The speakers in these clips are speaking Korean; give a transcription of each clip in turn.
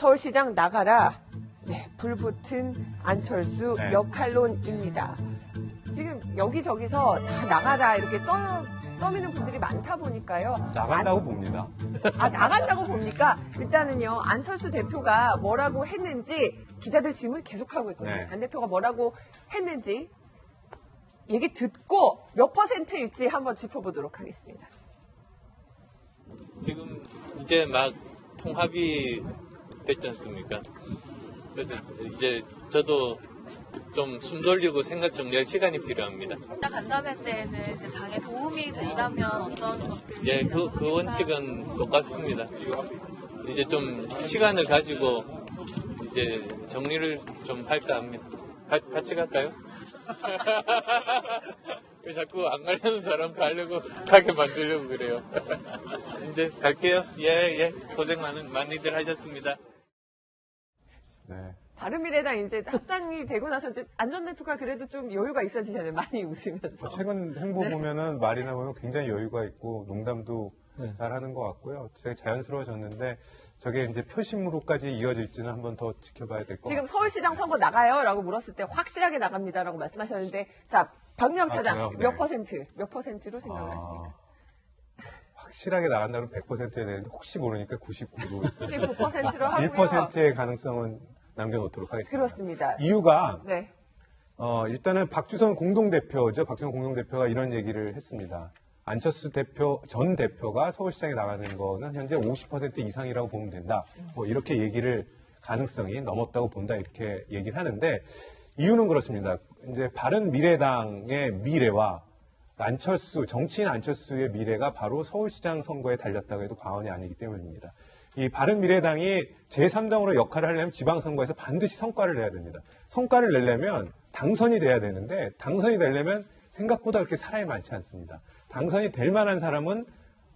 서울시장 나가라. 네, 불붙은 안철수 네. 역할론입니다. 지금 여기저기서 다 나가라 이렇게 떠미는 분들이 많다 보니까요. 나간다고 봅니다. 나간다고 봅니까? 일단은요, 안철수 대표가 뭐라고 했는지 기자들 질문 계속하고 있거든요. 네. 안 대표가 뭐라고 했는지 얘기 듣고 몇 %일지 한번 짚어보도록 하겠습니다. 지금 이제 막 통합이 됐지 않습니까? 그래서 이제 저도 좀 숨 돌리고 생각 정리할 시간이 필요합니다. 간담회 때는 이제 당에 도움이 된다면 어떤 것들이? 예, 그 원칙은 똑같습니다. 이제 좀 시간을 가지고 이제 정리를 좀 할까 합니다. 같이 갈까요? 왜 자꾸 안 가려는 사람 가게 만들려고 그래요. 이제 갈게요. 예. 고생 많이들 하셨습니다. 네. 바른미래당 이제 합당이 되고 나서 이제 안전 대표가 그래도 좀 여유가 있어지잖아요. 많이 웃으면서. 최근 행보 보면은 말이나 보면 굉장히 여유가 있고 농담도 잘하는 것 같고요. 되게 자연스러워졌는데 저게 이제 표심으로까지 이어질지는 한번 더 지켜봐야 될 것 같아요. 지금 서울시장 선거 나가요라고 물었을 때 확실하게 나갑니다라고 말씀하셨는데, 자 박명 차장 저요? 몇 %로 생각을 하십니까? 확실하게 나간다면 100%에 되는데 혹시 모르니까 99로 99%로 하고요. 1%의 가능성은 남겨놓도록 하겠습니다. 그렇습니다. 이유가 네. 일단은 박주선 공동대표죠. 박주선 공동대표가 이런 얘기를 했습니다. 안철수 전 대표가 서울시장에 나가는 거는 현재 50% 이상이라고 보면 된다. 뭐 이렇게 얘기를 가능성이 넘었다고 본다. 이렇게 얘기를 하는데 이유는 그렇습니다. 이제 바른미래당의 미래와 정치인 안철수의 미래가 바로 서울시장 선거에 달렸다고 해도 과언이 아니기 때문입니다. 이 바른미래당이 제3당으로 역할을 하려면 지방선거에서 반드시 성과를 내야 됩니다. 성과를 내려면 당선이 돼야 되는데 당선이 되려면 생각보다 그렇게 사람이 많지 않습니다. 당선이 될 만한 사람은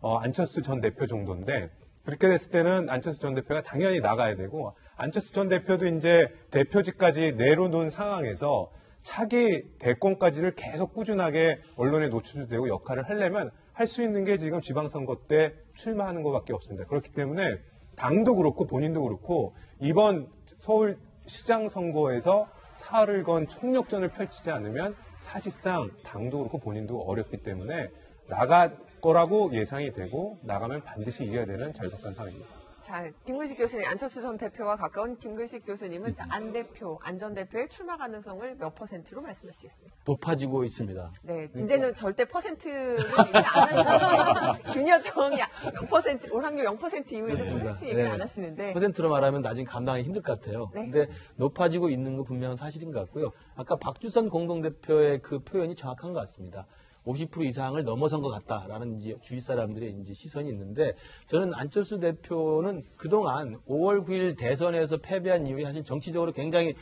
안철수 전 대표 정도인데 그렇게 됐을 때는 안철수 전 대표가 당연히 나가야 되고 안철수 전 대표도 이제 대표직까지 내려놓은 상황에서 차기 대권까지를 계속 꾸준하게 언론에 노출되고 역할을 하려면 할 수 있는 게 지금 지방선거 때 출마하는 것밖에 없습니다. 그렇기 때문에 당도 그렇고 본인도 그렇고 이번 서울시장 선거에서 사활을 건 총력전을 펼치지 않으면 사실상 당도 그렇고 본인도 어렵기 때문에 나갈 거라고 예상이 되고 나가면 반드시 이겨야 되는 절박한 상황입니다. 자, 김근식 교수님, 안철수 전 대표와 가까운 김근식 교수님은 안 전 대표의 출마 가능성을 몇 %로 말씀하시겠습니까? 높아지고 있습니다. 네, 이제는 절대 퍼센트를 얘기 안 하시는데 균여정이 0%, 올 확률 0% 이후에는 퍼센트 얘기를 안 하시는데 퍼센트로 말하면 나중에 감당하기 힘들 것 같아요. 네. 근데 높아지고 있는 거 분명한 사실인 것 같고요. 아까 박주선 공동대표의 그 표현이 정확한 것 같습니다. 50% 이상을 넘어선 것 같다라는 이제 주위 사람들의 이제 시선이 있는데 저는 안철수 대표는 그동안 5월 9일 대선에서 패배한 이후에 사실 정치적으로 굉장히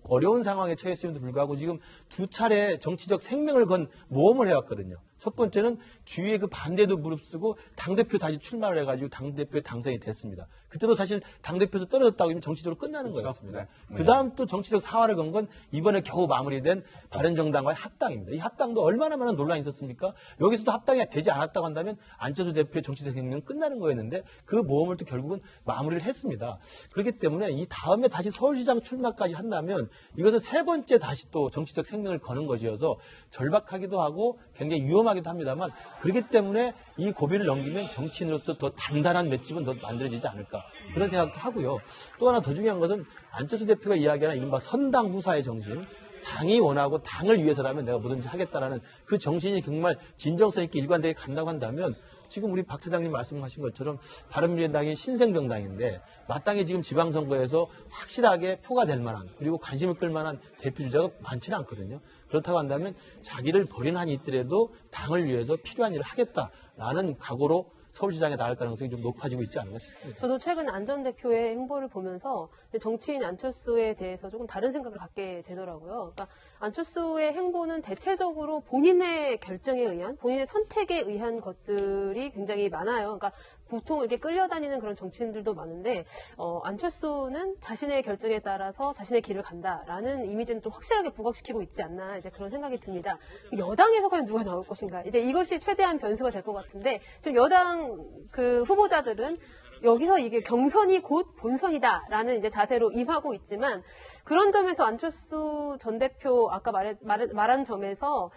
어려운 상황에 처했음에도 불구하고 지금 두 차례 정치적 생명을 건 모험을 해왔거든요. 첫 번째는 주위의 그 반대도 무릅쓰고 당대표 다시 출마를 해가지고 당대표에 당선이 됐습니다. 그때도 사실 당대표에서 떨어졌다고 하면 정치적으로 끝나는 거였습니다. 네. 그 다음 또 정치적 사활을 건 건 이번에 겨우 마무리된 바른정당과의 합당입니다. 이 합당도 얼마나 많은 논란이 있었습니까? 여기서도 합당이 되지 않았다고 한다면 안철수 대표의 정치적 생명은 끝나는 거였는데 그 모험을 또 결국은 마무리를 했습니다. 그렇기 때문에 이 다음에 다시 서울시장 출마까지 한다면 이것은 세 번째 다시 또 정치적 생명을 거는 것이어서 절박하기도 하고 굉장히 위험하기도 합니다만 그렇기 때문에 이 고비를 넘기면 정치인으로서 더 단단한 맷집은 더 만들어지지 않을까 그런 생각도 하고요. 또 하나 더 중요한 것은 안철수 대표가 이야기하는 이른바 선당 후사의 정신 당이 원하고 당을 위해서라면 내가 뭐든지 하겠다라는 그 정신이 정말 진정성 있게 일관되게 간다고 한다면 지금 우리 박 사장님 말씀하신 것처럼 바른미래당이 신생정당인데 마땅히 지금 지방선거에서 확실하게 표가 될 만한 그리고 관심을 끌 만한 대표주자가 많지는 않거든요. 그렇다고 한다면 자기를 버린 한이 있더라도 당을 위해서 필요한 일을 하겠다라는 각오로 서울시장에 나갈 가능성이 좀 높아지고 있지 않은가 싶습니다. 저도 최근 안 전 대표의 행보를 보면서 정치인 안철수에 대해서 조금 다른 생각을 갖게 되더라고요. 그러니까 안철수의 행보는 대체적으로 본인의 결정에 의한, 본인의 선택에 의한 것들이 굉장히 많아요. 그러니까 보통 이렇게 끌려다니는 그런 정치인들도 많은데 안철수는 자신의 결정에 따라서 자신의 길을 간다라는 이미지는 좀 확실하게 부각시키고 있지 않나 이제 그런 생각이 듭니다. 여당에서 과연 누가 나올 것인가 이제 이것이 최대한 변수가 될 것 같은데 지금 여당 그 후보자들은 여기서 이게 경선이 곧 본선이다라는 이제 자세로 임하고 있지만 그런 점에서 안철수 전 대표 아까 말한 점에서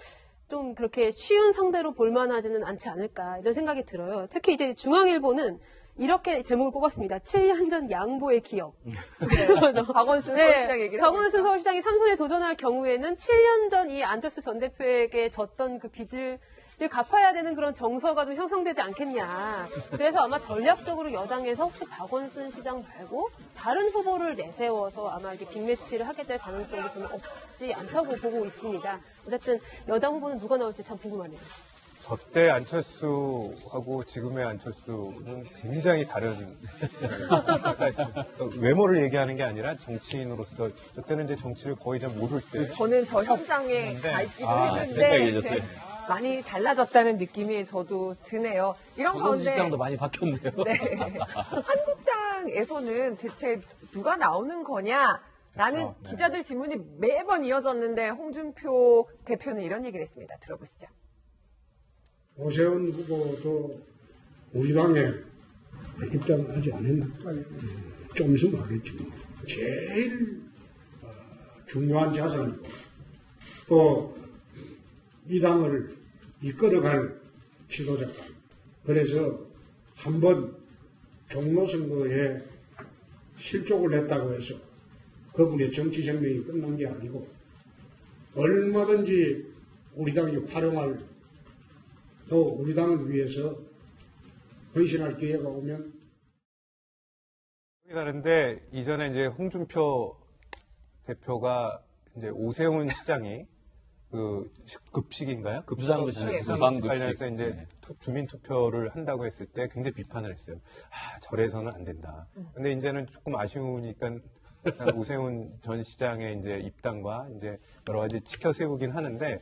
좀 그렇게 쉬운 상대로 볼만하지는 않지 않을까 이런 생각이 들어요. 특히 이제 중앙일보는 이렇게 제목을 뽑았습니다. 7년 전 양보의 기억. 박원순 서울시장 얘기를 박원순 서울시장이 3선에 도전할 경우에는 7년 전 이 안철수 전 대표에게 졌던 그 빚을 갚아야 되는 그런 정서가 좀 형성되지 않겠냐. 그래서 아마 전략적으로 여당에서 혹시 박원순 시장 말고 다른 후보를 내세워서 아마 이렇게 빅매치를 하게 될 가능성도 저는 없지 않다고 보고 있습니다. 어쨌든 여당 후보는 누가 나올지 참 궁금하네요. 저때 안철수하고 지금의 안철수는 굉장히 다른 외모를 얘기하는 게 아니라 정치인으로서 저때는 이제 정치를 거의 잘 모를 때 저는 저 현장에 가 있기도 했는데 네, 많이 달라졌다는 느낌이 저도 드네요. 이런 박원순 가운데 시장도 많이 바뀌었네요. 네. 한국당에서는 대체 누가 나오는 거냐라는 그렇죠. 네. 기자들 질문이 매번 이어졌는데 홍준표 대표는 이런 얘기를 했습니다. 들어보시죠. 오세훈 후보도 우리 당에 입당하지 않았나? 좀 있으면 하겠지. 제일 중요한 자산이고 또 이 당을 이끌어갈 지도자가. 그래서 한번 종로 선거에 실족을 했다고 해서 그분의 정치 생명이 끝난 게 아니고 얼마든지 우리 당이 활용할 또 우리 당을 위해서 헌신할 기회가 오면. 다른데 이전에 이제 홍준표 대표가 이제 오세훈 시장이 그 급식인가요? 무상급식. 관련해서 이제 주민 투표를 한다고 했을 때 굉장히 비판을 했어요. 아, 저래서는 안 된다. 근데 이제는 조금 아쉬우니까 일단 오세훈 전 시장의 이제 입당과 이제 여러 가지 지켜 세우긴 하는데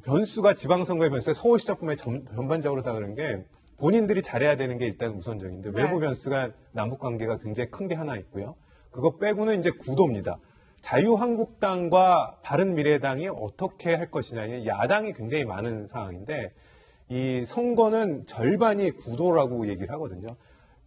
변수가 지방선거의 변수가 서울시장뿐만 전반적으로 다 그런 게 본인들이 잘해야 되는 게 일단 우선적인데 외부 변수가 남북 관계가 굉장히 큰 게 하나 있고요. 그거 빼고는 이제 구도입니다. 자유한국당과 바른미래당이 어떻게 할 것이냐. 야당이 굉장히 많은 상황인데 이 선거는 절반이 구도라고 얘기를 하거든요.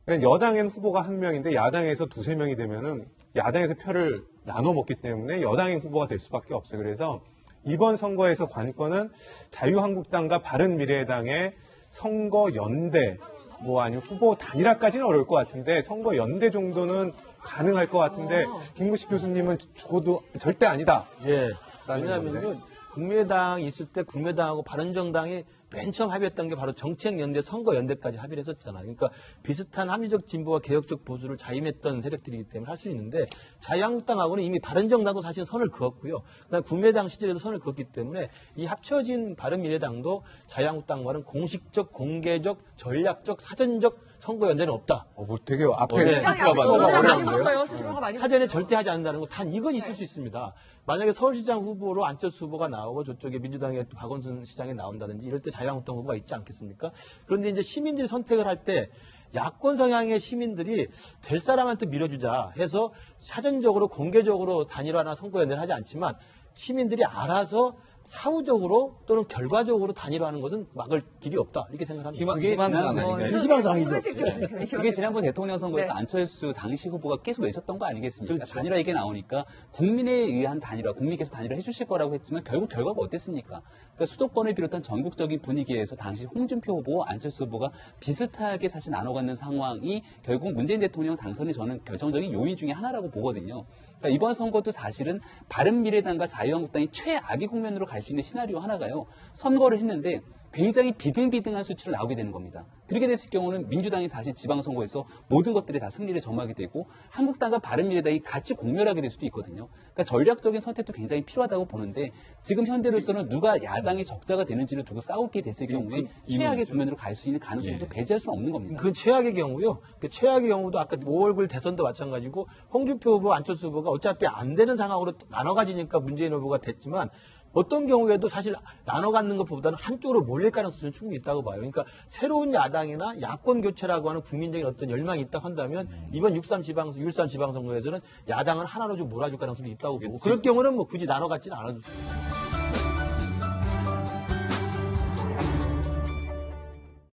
그러니까 여당엔 후보가 한 명인데 야당에서 두세 명이 되면은 야당에서 표를 나눠 먹기 때문에 여당의 후보가 될 수밖에 없어요. 그래서 이번 선거에서 관건은 자유한국당과 바른미래당의 선거 연대, 뭐 아니면 후보 단일화까지는 어려울 것 같은데 선거 연대 정도는 가능할 것 같은데 김구식 교수님은 죽어도 절대 아니다. 예. 왜냐하면 국민의당이 있을 때 국민의당하고 바른정당이 맨 처음 합의했던 게 바로 정책연대, 선거연대까지 합의를 했었잖아요. 그러니까 비슷한 합리적 진보와 개혁적 보수를 자임했던 세력들이기 때문에 할 수 있는데 자유한국당하고는 이미 바른정당도 사실 선을 그었고요. 그다음에 국민의당 시절에도 선을 그었기 때문에 이 합쳐진 바른미래당도 자유한국당과는 공식적, 공개적, 전략적, 사전적 선거연대는 없다. 뭐 되게 앞에 굉장히 수고가 어려운데요. 수고가 많이 사전에 절대 하지 않는다는 거 단 이건 있을 수 있습니다. 만약에 서울시장 후보로 안철수 후보가 나오고 저쪽에 민주당의 박원순 시장이 나온다든지 이럴 때 자유한국당 후보가 있지 않겠습니까? 그런데 이제 시민들이 선택을 할 때 야권 성향의 시민들이 될 사람한테 밀어주자 해서 사전적으로 공개적으로 단일화나 선거연대를 하지 않지만 시민들이 알아서 사후적으로 또는 결과적으로 단일화하는 것은 막을 길이 없다 이렇게 생각합니다. 희망사항 아닌가요? 희망사항이죠. 그게 지난번 대통령 선거에서 안철수 당시 후보가 계속 외쳤던 거 아니겠습니까? 그렇죠. 단일화 얘기 나오니까 국민에 의한 단일화, 국민께서 단일화 해주실 거라고 했지만 결국 결과가 어땠습니까? 그러니까 수도권을 비롯한 전국적인 분위기에서 당시 홍준표 후보, 안철수 후보가 비슷하게 사실 나눠가는 상황이 결국 문재인 대통령 당선이 저는 결정적인 요인 중에 하나라고 보거든요. 그러니까 이번 선거도 사실은 바른미래당과 자유한국당이 최악의 국면으로 갈 수 있는 시나리오 하나가요. 선거를 했는데 굉장히 비등비등한 수치로 나오게 되는 겁니다. 그렇게 됐을 경우는 민주당이 사실 지방선거에서 모든 것들이 다 승리를 점하게 되고 한국당과 바른미래당이 같이 공멸하게 될 수도 있거든요. 그러니까 전략적인 선택도 굉장히 필요하다고 보는데 지금 현재로서는 누가 야당의 적자가 되는지를 두고 싸우게 됐을 경우에 최악의 국면으로 갈 수 있는 가능성도 배제할 수는 없는 겁니다. 그건 최악의 경우요. 그 최악의 경우도 아까 5월 대선도 마찬가지고 홍준표 후보, 안철수 후보가 어차피 안 되는 상황으로 나눠 가지니까 문재인 후보가 됐지만 어떤 경우에도 사실 나눠 갖는 것보다는 한쪽으로 몰릴 가능성이 충분히 있다고 봐요. 그러니까 새로운 야당이나 야권 교체라고 하는 국민적인 어떤 열망이 있다고 한다면 이번 6.3 지방선거에서는 야당은 하나로 좀 몰아줄 가능성이 있다고 보고 그럴 경우는 뭐 굳이 나눠 갖지는 않아도